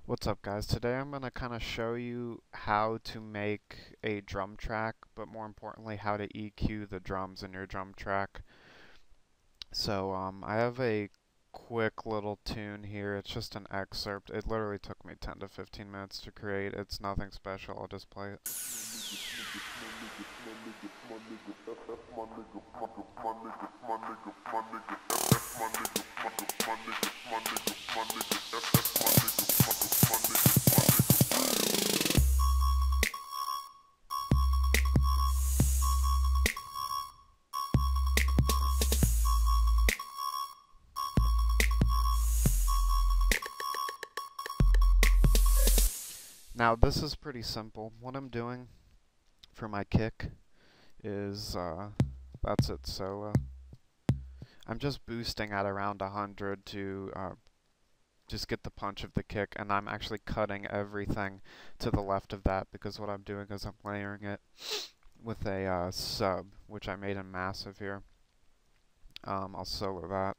What's up, guys? Today I'm going to kind of show you how to make a drum track, but more importantly how to EQ the drums in your drum track. So I have a quick little tune here. It's just an excerpt. It literally took me 10 to 15 minutes to create. It's nothing special. I'll just play it. Now this is pretty simple. What I'm doing for my kick is, that's it, solo. I'm just boosting at around 100 to just get the punch of the kick, and I'm actually cutting everything to the left of that because what I'm doing is I'm layering it with a sub, which I made in massive here. I'll solo that.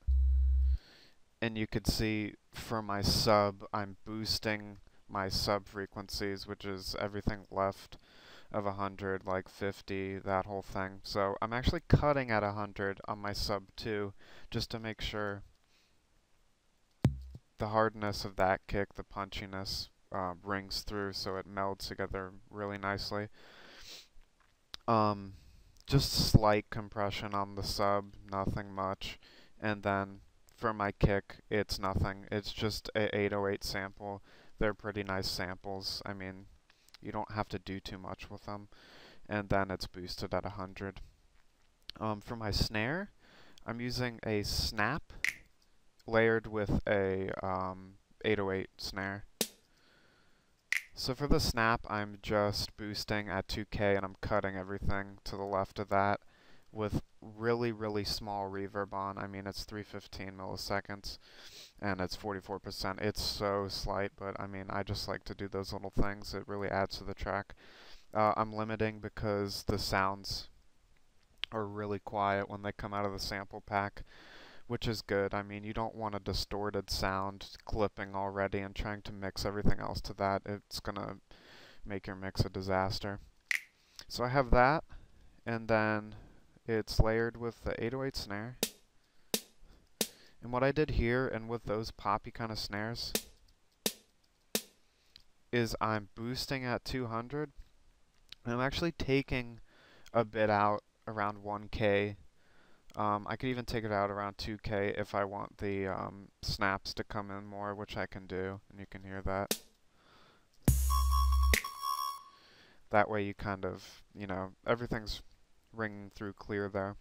And you could see for my sub, I'm boosting my sub frequencies, which is everything left of 100, like 50, that whole thing. So I'm actually cutting at 100 on my sub too, just to make sure the hardness of that kick, the punchiness, rings through so it melds together really nicely. Just slight compression on the sub, nothing much. And then for my kick, it's nothing. It's just a 808 sample. They're pretty nice samples. I mean, you don't have to do too much with them. And then it's boosted at 100. For my snare, I'm using a snap layered with a 808 snare. So for the snap, I'm just boosting at 2K and I'm cutting everything to the left of that with really, really small reverb on. I mean, it's 315 milliseconds and it's 44%. It's so slight, but I mean, I just like to do those little things. It really adds to the track. I'm limiting because the sounds are really quiet when they come out of the sample pack, which is good. I mean, you don't want a distorted sound clipping already and trying to mix everything else to that. It's gonna make your mix a disaster. So I have that, and then it's layered with the 808 snare. And what I did here, and with those poppy kind of snares, is I'm boosting at 200, and I'm actually taking a bit out around 1K. I could even take it out around 2K if I want the snaps to come in more, which I can do, and you can hear that. That way you kind of, you know, everything's ringing through clear there.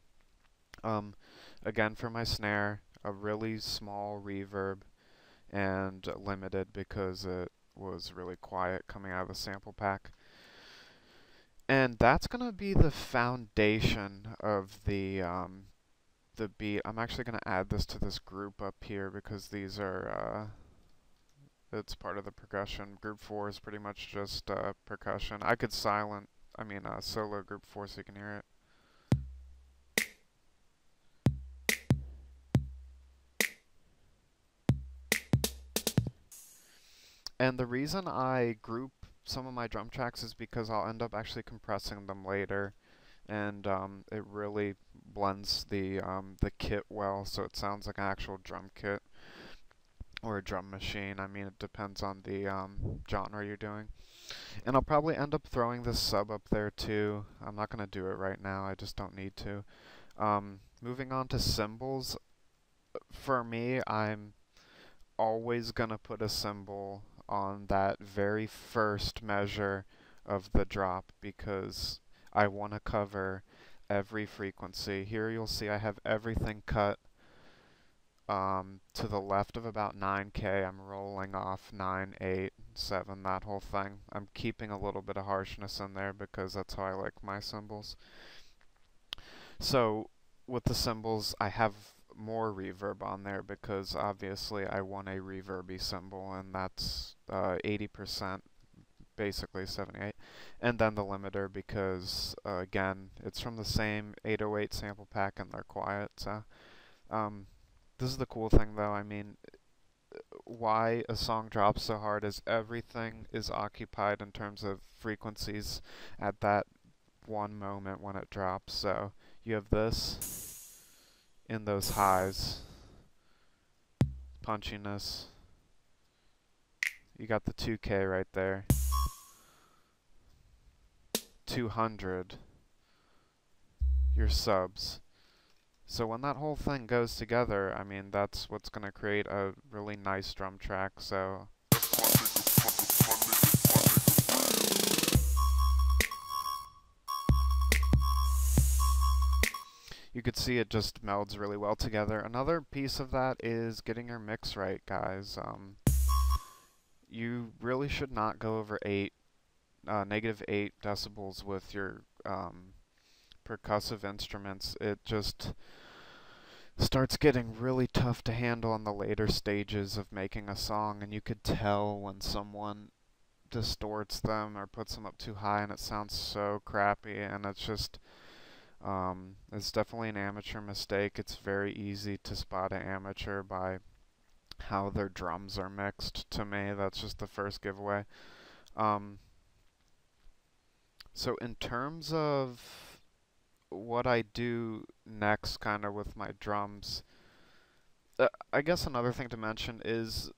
Again, for my snare, a really small reverb and limited because it was really quiet coming out of the sample pack. And that's going to be the foundation of the beat. I'm actually going to add this to this group up here because these are, it's part of the percussion. Group 4 is pretty much just percussion. I could solo group 4 so you can hear it. And the reason I group some of my drum tracks is because I'll end up actually compressing them later, and it really blends the kit well, so it sounds like an actual drum kit or a drum machine. I mean, it depends on the genre you're doing. And I'll probably end up throwing this sub up there too. I'm not going to do it right now, I just don't need to. Moving on to cymbals, for me, I'm always going to put a cymbal on that very first measure of the drop because I want to cover every frequency. Here you'll see I have everything cut to the left of about 9K. I'm rolling off 9, 8, 7, that whole thing. I'm keeping a little bit of harshness in there because that's how I like my cymbals. So with the cymbals, I have more reverb on there because obviously I want a reverby cymbal, and that's 80%, basically 78. And then the limiter because again, it's from the same 808 sample pack and they're quiet. So this is the cool thing though. I mean, why a song drops so hard is everything is occupied in terms of frequencies at that one moment when it drops. So you have this in those highs, punchiness. You got the 2K right there. 200, your subs. So when that whole thing goes together, I mean, that's what's going to create a really nice drum track. So you could see it just melds really well together. Another piece of that is getting your mix right, guys. You really should not go over negative 8 decibels with your percussive instruments. It just starts getting really tough to handle in the later stages of making a song, and you could tell when someone distorts them or puts them up too high and it sounds so crappy, and it's just it's definitely an amateur mistake. It's very easy to spot an amateur by how their drums are mixed. To me, that's just the first giveaway. So in terms of what I do next kind of with my drums, I guess another thing to mention is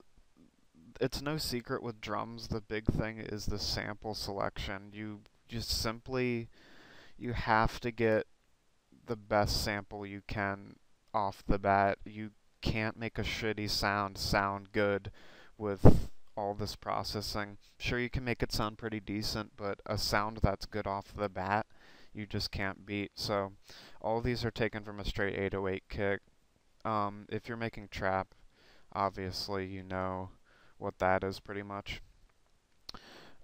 it's no secret with drums, the big thing is the sample selection. You have to get the best sample you can off the bat. You can't make a shitty sound good with all this processing. Sure, you can make it sound pretty decent, but a sound that's good off the bat, you just can't beat. So all these are taken from a straight 808 kick. If you're making trap, obviously you know what that is pretty much.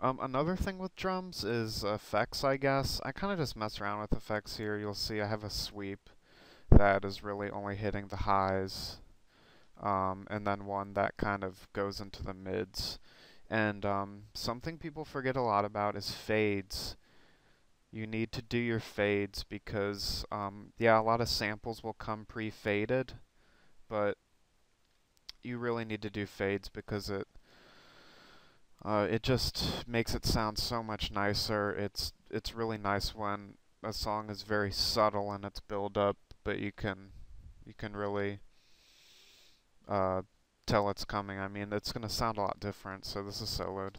Another thing with drums is effects, I guess. I kind of just mess around with effects here. You'll see I have a sweep that is really only hitting the highs, and then one that kind of goes into the mids. And something people forget a lot about is fades. You need to do your fades because, yeah, a lot of samples will come pre-faded, but you really need to do fades because it just makes it sound so much nicer. It's really nice when a song is very subtle in its build-up, but you can really tell it's coming. I mean, it's gonna sound a lot different. So this is soloed.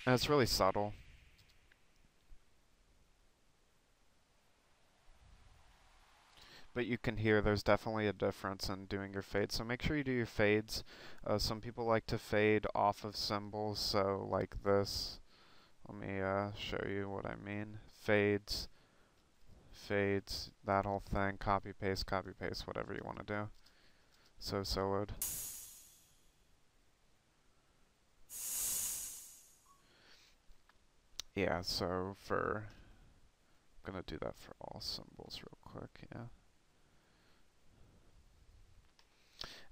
And it's really subtle. But you can hear there's definitely a difference in doing your fades. So make sure you do your fades. Some people like to fade off of cymbals, so like this. Let me show you what I mean. Fades, fades, that whole thing. Copy, paste, whatever you want to do. So soloed. Yeah, so I'm gonna do that for all cymbals real quick, yeah.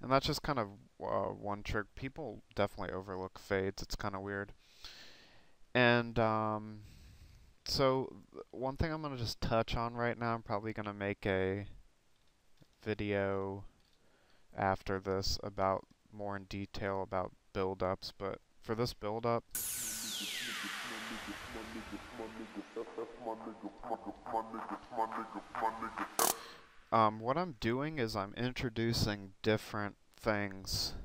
And that's just kind of one trick. People definitely overlook fades. It's kind of weird. And so one thing I'm going to just touch on right now, I'm probably going to make a video after this about more in detail about build-ups, but for this build-up, what I'm doing is I'm introducing different things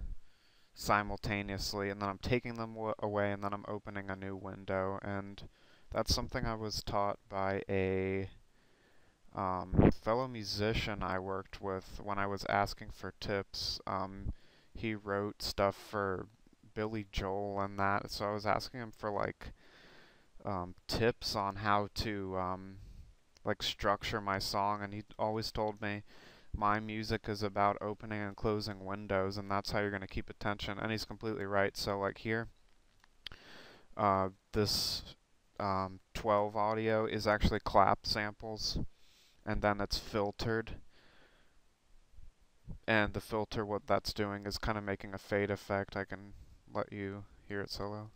simultaneously, and then I'm taking them away, and then I'm opening a new window. And that's something I was taught by a fellow musician I worked with when I was asking for tips. He wrote stuff for Billy Joel and that, so I was asking him for like tips on how to like structure my song, and he always told me my music is about opening and closing windows, and that's how you're going to keep attention. And he's completely right. So like here, this 12 audio is actually clap samples, and then it's filtered. And the filter, what that's doing is kind of making a fade effect. I can let you hear it solo.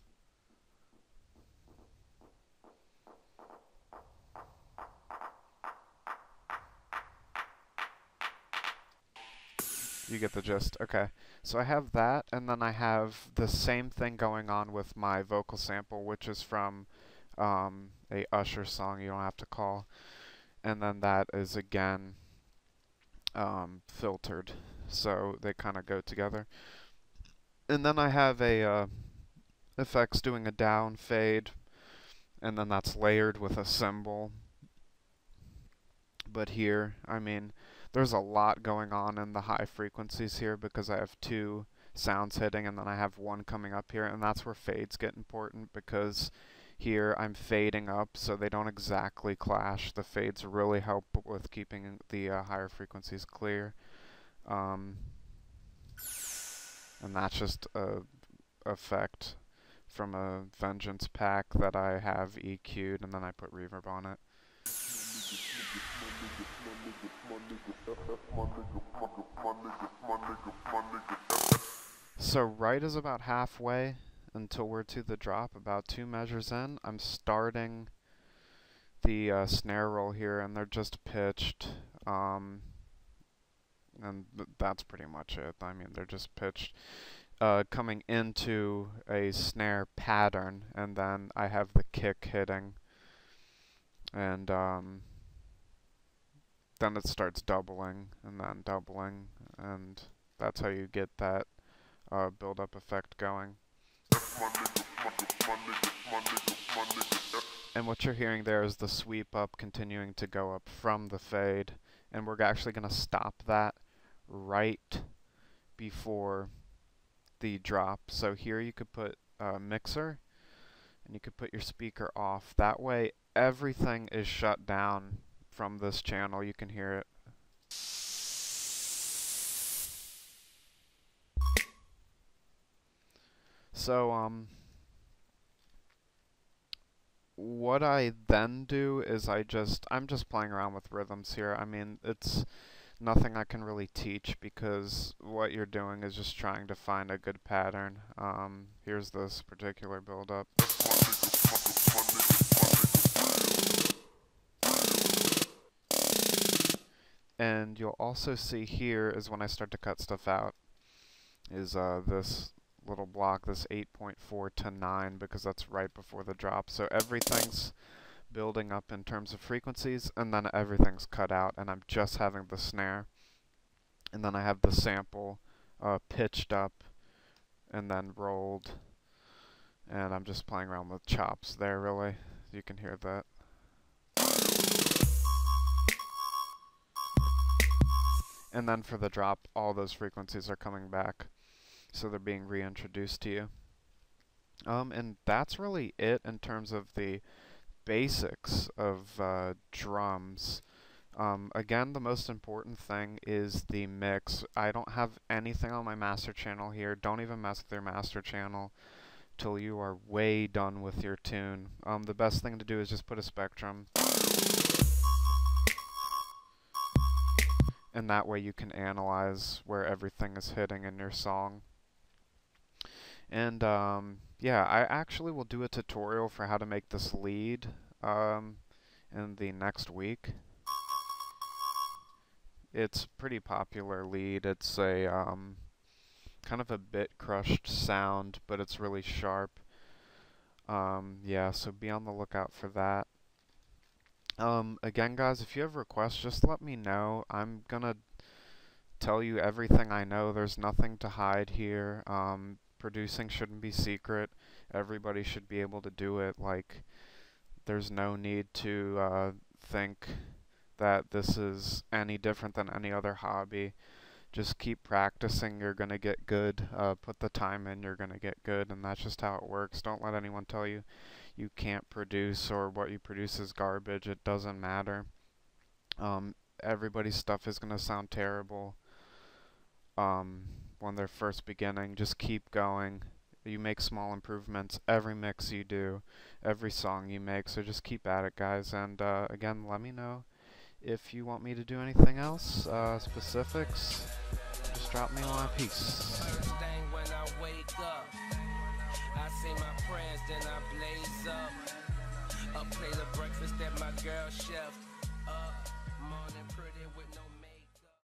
You get the gist. Okay. So I have that, and then I have the same thing going on with my vocal sample, which is from a Usher song you don't have to call. And then that is again filtered. So they kind of go together. And then I have a effects doing a down fade, and then that's layered with a cymbal. But here, I mean, there's a lot going on in the high frequencies here because I have two sounds hitting and then I have one coming up here, and that's where fades get important because here I'm fading up so they don't exactly clash. The fades really help with keeping the higher frequencies clear. And that's just a effect from a Vengeance pack that I have EQ'd, and then I put reverb on it. So right is about halfway until we're to the drop, about 2 measures in. I'm starting the snare roll here, and they're just pitched, and that's pretty much it. I mean, they're just pitched. Coming into a snare pattern, and then I have the kick hitting, and then it starts doubling, and then doubling, and that's how you get that build-up effect going. And what you're hearing there is the sweep up continuing to go up from the fade, and we're actually going to stop that right before the drop. So here you could put a mixer, and you could put your speaker off. That way everything is shut down from this channel. You can hear it. So what I then do is I'm just playing around with rhythms here. I mean, it's nothing I can really teach because what you're doing is just trying to find a good pattern. Here's this particular build-up. And you'll also see here is when I start to cut stuff out is this little block, this 8.4 to 9, because that's right before the drop. So everything's building up in terms of frequencies, and then everything's cut out, and I'm just having the snare. And then I have the sample pitched up and then rolled, and I'm just playing around with chops there, really. You can hear that. And then for the drop, all those frequencies are coming back, so they're being reintroduced to you. And that's really it in terms of the basics of drums. Again, the most important thing is the mix. I don't have anything on my master channel here. Don't even mess with your master channel till you are way done with your tune. The best thing to do is just put a spectrum, and that way you can analyze where everything is hitting in your song. And yeah, I actually will do a tutorial for how to make this lead in the next week. It's a pretty popular lead. It's a kind of a bit crushed sound, but it's really sharp. Yeah, so be on the lookout for that. Again, guys, if you have requests, just let me know. I'm gonna tell you everything I know. There's nothing to hide here. Producing shouldn't be secret. Everybody should be able to do it. Like, there's no need to think that this is any different than any other hobby. Just keep practicing, you're gonna get good. Put the time in, you're gonna get good, and that's just how it works. Don't let anyone tell you you can't produce or what you produce is garbage. It doesn't matter. Everybody's stuff is gonna sound terrible when they're first beginning. Just keep going. You make small improvements every mix you do, every song you make, so just keep at it, guys. And again, let me know if you want me to do anything else, specifics, just drop me a line. Peace. I say my prayers, then I blaze up. Up, play the breakfast that my girl chef. Up, morning.